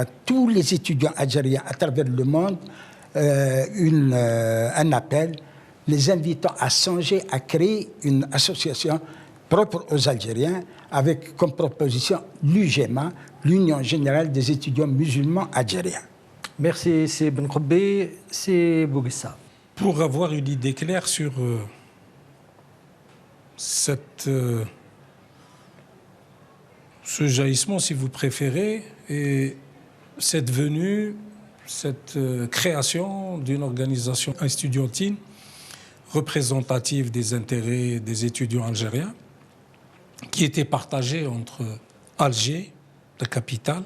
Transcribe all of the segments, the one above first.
À tous les étudiants algériens à travers le monde un appel les invitant à songer à créer une association propre aux Algériens avec comme proposition l'UGMA, l'Union Générale des Étudiants Musulmans Algériens. Merci, c'est Ben Khoubé, c'est Bouguissa. Pour avoir une idée claire sur ce jaillissement, si vous préférez, et cette venue, cette création d'une organisation estudiantine représentative des intérêts des étudiants algériens, qui était partagée entre Alger, la capitale,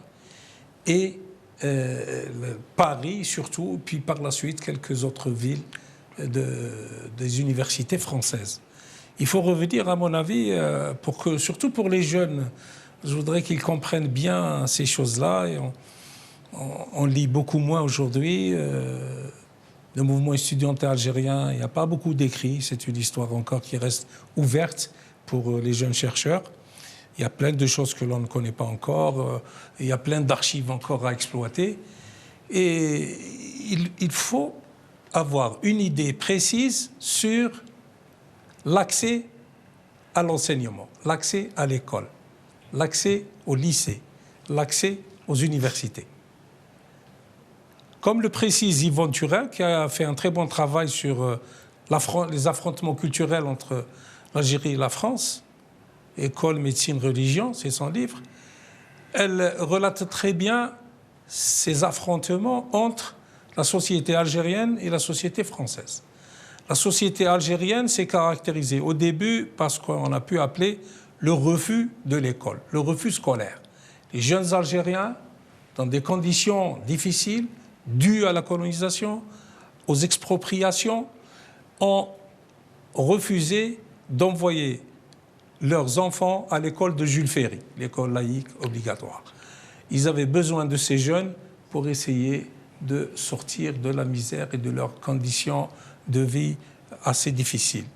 et Paris surtout, puis par la suite quelques autres villes des universités françaises. Il faut revenir, à mon avis, surtout pour les jeunes, je voudrais qu'ils comprennent bien ces choses-là. Et on lit beaucoup moins aujourd'hui. Le mouvement étudiantin algérien, il n'y a pas beaucoup d'écrits. C'est une histoire encore qui reste ouverte pour les jeunes chercheurs. Il y a plein de choses que l'on ne connaît pas encore. Il y a plein d'archives encore à exploiter. Et il faut avoir une idée précise sur l'accès à l'enseignement, l'accès à l'école, l'accès au lycée, l'accès aux universités. Comme le précise Yvonne Turin, qui a fait un très bon travail sur les affrontements culturels entre l'Algérie et la France, École, médecine, religion, c'est son livre, elle relate très bien ces affrontements entre la société algérienne et la société française. La société algérienne s'est caractérisée au début par ce qu'on a pu appeler le refus de l'école, le refus scolaire. Les jeunes Algériens, dans des conditions difficiles, dues à la colonisation, aux expropriations, ont refusé d'envoyer leurs enfants à l'école de Jules Ferry, l'école laïque obligatoire. Ils avaient besoin de ces jeunes pour essayer de sortir de la misère et de leurs conditions de vie assez difficiles.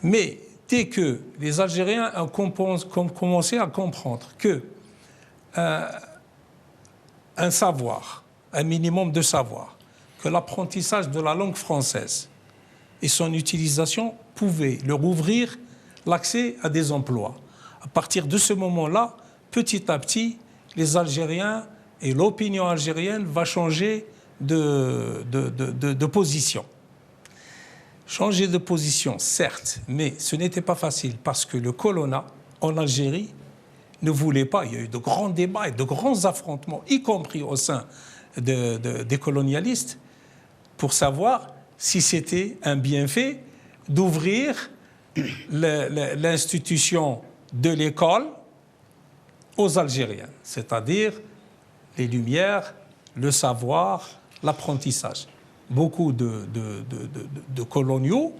Mais dès que les Algériens ont commencé à comprendre que un savoir, un minimum de savoir, que l'apprentissage de la langue française et son utilisation pouvaient leur ouvrir l'accès à des emplois. À partir de ce moment-là, petit à petit, les Algériens et l'opinion algérienne va changer de position. Changer de position, certes, mais ce n'était pas facile parce que le colonat en Algérie ne voulait pas. Il y a eu de grands débats et de grands affrontements, y compris au sein des colonialistes, pour savoir si c'était un bienfait d'ouvrir l'institution de l'école aux Algériens, c'est-à-dire les Lumières, le savoir, l'apprentissage. Beaucoup de coloniaux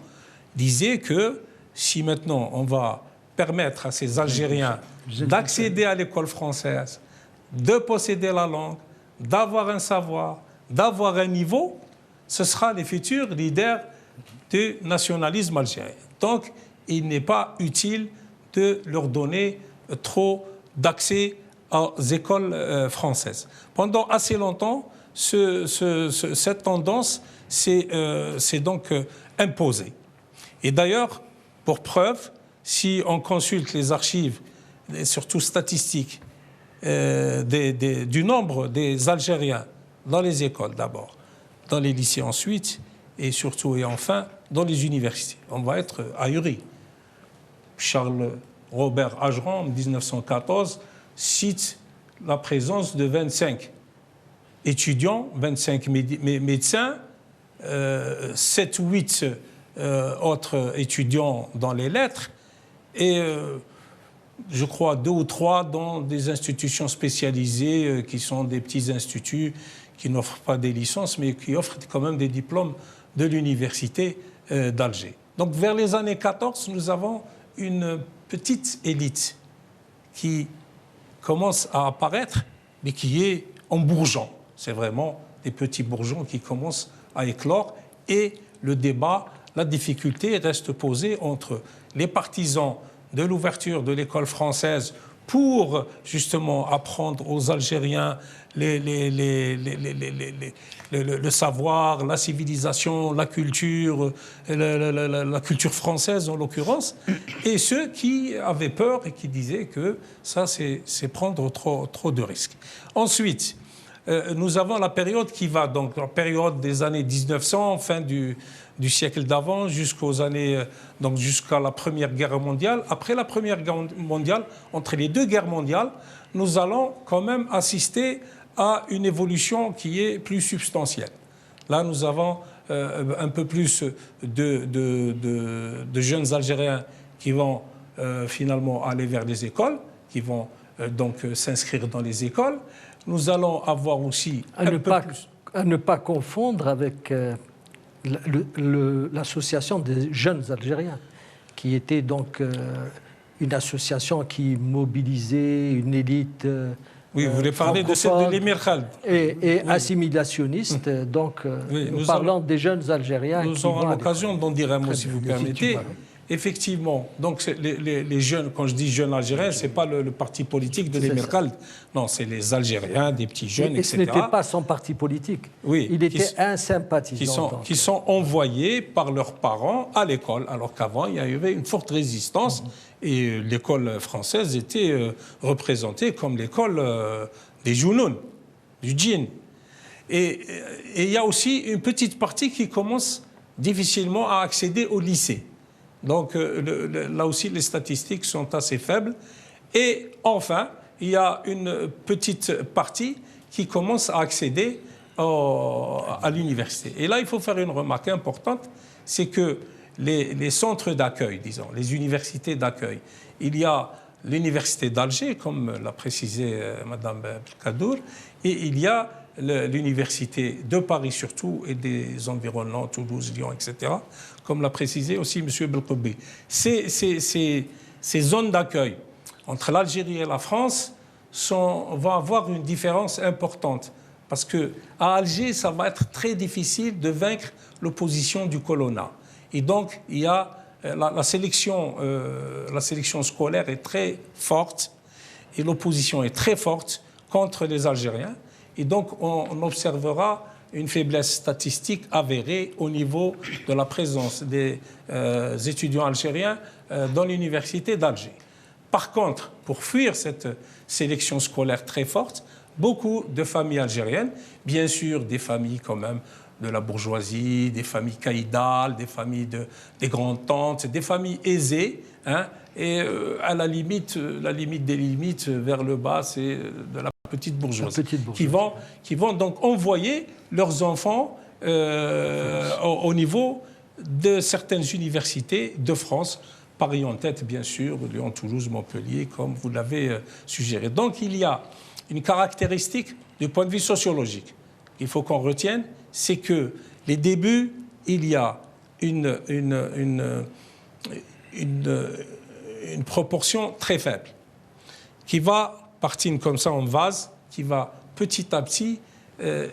disaient que si maintenant on va permettre à ces Algériens d'accéder à l'école française, de posséder la langue, d'avoir un savoir, d'avoir un niveau, ce sera les futurs leaders du nationalisme algérien. Donc, il n'est pas utile de leur donner trop d'accès aux écoles françaises. Pendant assez longtemps, cette tendance s'est donc imposée. Et d'ailleurs, pour preuve, si on consulte les archives, et surtout statistiques, du nombre des Algériens dans les écoles d'abord, dans les lycées ensuite, et surtout et enfin dans les universités, on va être ahuri. Charles Robert Ageron, en 1914, cite la présence de 25 étudiants, 25 médecins, 7 ou 8 autres étudiants dans les lettres et je crois 2 ou 3 dans des institutions spécialisées qui sont des petits instituts qui n'offrent pas des licences mais qui offrent quand même des diplômes de l'université d'Alger. Donc vers les années 14, nous avons une petite élite qui commence à apparaître mais qui est en bourgeon. C'est vraiment des petits bourgeons qui commencent à éclore et le débat, la difficulté reste posée entre les partisans de l'ouverture de l'école française pour justement apprendre aux Algériens le savoir, la civilisation, la culture française en l'occurrence, et ceux qui avaient peur et qui disaient que ça c'est prendre trop de risques. Ensuite, nous avons la période qui va, donc la période des années 1900, fin du siècle d'avant, jusqu'aux années, donc jusqu'à la Première Guerre mondiale. Après la Première Guerre mondiale, entre les deux guerres mondiales, nous allons quand même assister à une évolution qui est plus substantielle. Là, nous avons un peu plus de jeunes Algériens qui vont finalement aller vers les écoles, qui vont donc s'inscrire dans les écoles. Nous allons avoir aussi à ne pas confondre avec l'association des jeunes Algériens, qui était donc une association qui mobilisait une élite. Oui, vous voulez parler de celle de l'émir Khaled. Et oui. Assimilationniste, donc oui, nous parlons des jeunes Algériens. Nous aurons l'occasion d'en dire un mot, si vous permettez. Effectivement, donc les jeunes, quand je dis jeunes Algériens, ce n'est pas le parti politique de l'émir Khaled. Non, c'est les Algériens, des petits jeunes, etc. Ce n'était pas son parti politique. Oui, il était un sympathisant. Qui sont envoyés par leurs parents à l'école, alors qu'avant, il y avait une forte résistance. Et l'école française était représentée comme l'école des Jounoun, du djinn. Et il y a aussi une petite partie qui commence difficilement à accéder au lycée. Donc là aussi, les statistiques sont assez faibles. Et enfin, il y a une petite partie qui commence à accéder à l'université. Et là, il faut faire une remarque importante, c'est que les centres d'accueil, disons, les universités d'accueil, il y a l'université d'Alger, comme l'a précisé Mme Belkadour, et il y a l'université de Paris surtout et des environnants, Toulouse, Lyon, etc., comme l'a précisé aussi M. Belkoubi. Ces zones d'accueil entre l'Algérie et la France vont avoir une différence importante. Parce qu'à Alger, ça va être très difficile de vaincre l'opposition du colonna. Et donc, il y a la sélection scolaire est très forte et l'opposition est très forte contre les Algériens. Et donc, on observera une faiblesse statistique avérée au niveau de la présence des étudiants algériens dans l'université d'Alger. Par contre, pour fuir cette sélection scolaire très forte, beaucoup de familles algériennes, bien sûr des familles quand même de la bourgeoisie, des familles caïdales, des familles des grandes-tantes, des familles aisées, hein, et à la limite des limites vers le bas, c'est de la petite bourgeoisie, qui vont donc envoyer leurs enfants au niveau de certaines universités de France, Paris en tête bien sûr, Lyon, Toulouse, Montpellier, comme vous l'avez suggéré. Donc il y a une caractéristique du point de vue sociologique qu'il faut qu'on retienne, c'est que les débuts, il y a une proportion très faible qui va partir comme ça en vase, qui va petit à petit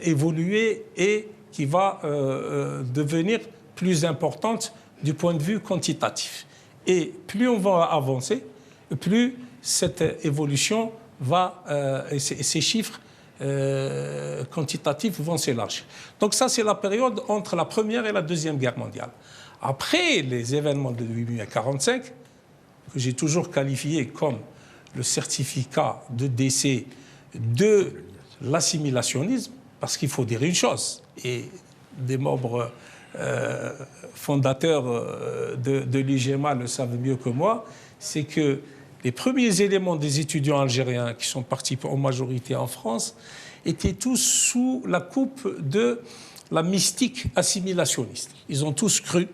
évoluer et qui va devenir plus importante du point de vue quantitatif. Et plus on va avancer, plus cette évolution va, et ces chiffres quantitatifs vont s'élargir. Donc ça, c'est la période entre la Première et la Deuxième Guerre mondiale. Après les événements de 1845, que j'ai toujours qualifié comme le certificat de décès de l'assimilationnisme, parce qu'il faut dire une chose, et des membres fondateurs de l'UGMA le savent mieux que moi, c'est que les premiers éléments des étudiants algériens qui sont partis en majorité en France étaient tous sous la coupe de la mystique assimilationniste. Ils ont tous cru,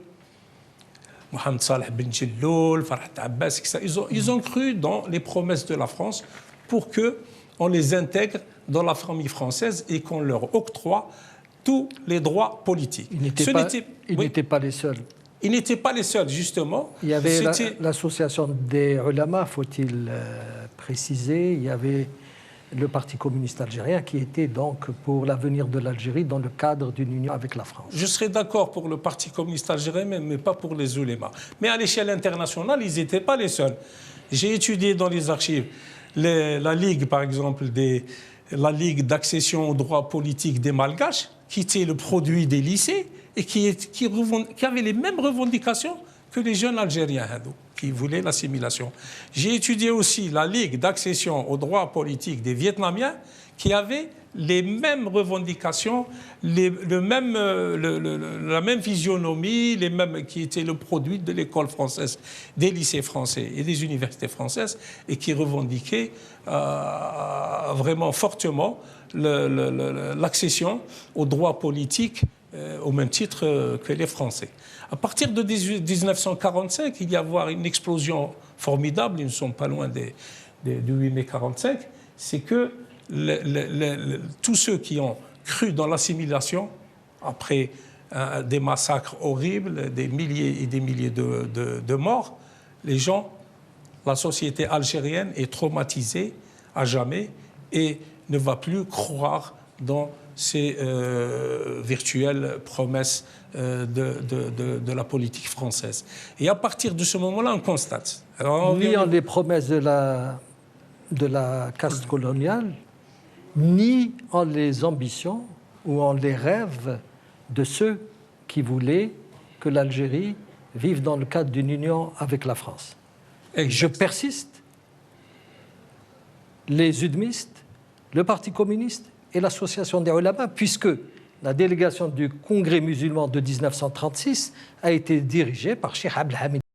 Mohamed Saleh Ben Jelloul, Farhat Abbas, etc. Ils ont cru dans les promesses de la France pour qu'on les intègre dans la famille française et qu'on leur octroie tous les droits politiques. Ils n'étaient pas les seuls. Ils n'étaient pas les seuls, justement. Il y avait l'association des ulama, faut-il préciser. Il y avait le Parti communiste algérien qui était donc pour l'avenir de l'Algérie dans le cadre d'une union avec la France. Je serais d'accord pour le Parti communiste algérien, mais pas pour les ulémas. Mais à l'échelle internationale, ils n'étaient pas les seuls. J'ai étudié dans les archives la Ligue, par exemple, la Ligue d'accession aux droits politiques des Malgaches, qui était le produit des lycées et qui avait les mêmes revendications que les jeunes Algériens hindous, qui voulaient l'assimilation. J'ai étudié aussi la Ligue d'accession aux droits politiques des Vietnamiens, qui avait les mêmes revendications, la même physionomie, qui étaient le produit de l'école française, des lycées français et des universités françaises, et qui revendiquaient vraiment fortement l'accession aux droits politiques au même titre que les Français. À partir de 1945, il y a une explosion formidable, ils ne sont pas loin du 8 mai 1945, c'est que tous ceux qui ont cru dans l'assimilation, après des massacres horribles, des milliers et des milliers de morts, la société algérienne est traumatisée à jamais et ne va plus croire dans ces virtuelles promesses de la politique française. Et à partir de ce moment-là, on constate. Ni en les promesses de la caste coloniale, ni en les ambitions ou en les rêves de ceux qui voulaient que l'Algérie vive dans le cadre d'une union avec la France. Exact. Je persiste, les udmistes, le Parti communiste et l'Association des Ulama, puisque la délégation du Congrès musulman de 1936 a été dirigée par Cheikh Abdelhamid